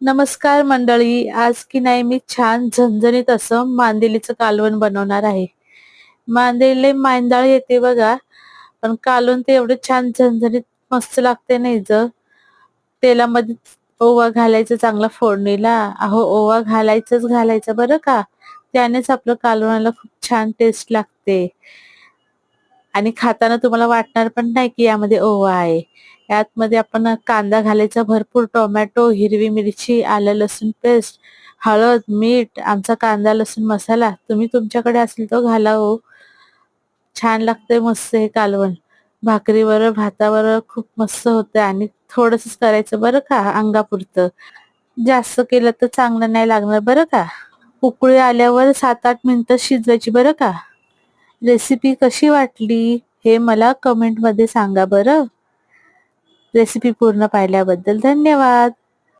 नमस्कार मंडळी. आज की नाही मी छान झणझणीत असं मांदेलीचं कालवण बनवणार आहे. मांदेली मांदाळ येते बघा, पण कालवण ते एवढं छान झणझणीत मस्त लागते नाही जर तेलामध्ये ओवा घालायचं चांगला फोडणीला. अहो ओवा घालायचा बरं का, त्यानेच आपलं कालवणाला खूप छान टेस्ट लागते आणि खाताना तुम्हाला वाटणार पण नाही की यामध्ये ओवा आहे. यातमध्ये आपण कांदा घालायचा भरपूर, टोमॅटो, हिरवी मिरची, आलं लसूण पेस्ट, हळद, मीठ, आमचा कांदा लसूण मसाला तुम्ही तुमच्याकडे असेल तो घाला हो. छान लागते मस्त हे कालवण. भाकरीवर भातावर खूप मस्त होते आणि थोडंसंच करायचं बरं का, अंगापुरतं. जास्त केलं तर चांगलं नाही लागणार बरं का. उकळी आल्यावर 7-8 मिनिटं शिजवायची बरं का. रेसिपी कशी वाटली हे मला कमेंट मध्ये सांगा बरं. रेसिपी पूर्ण पाहिल्याबद्दल धन्यवाद.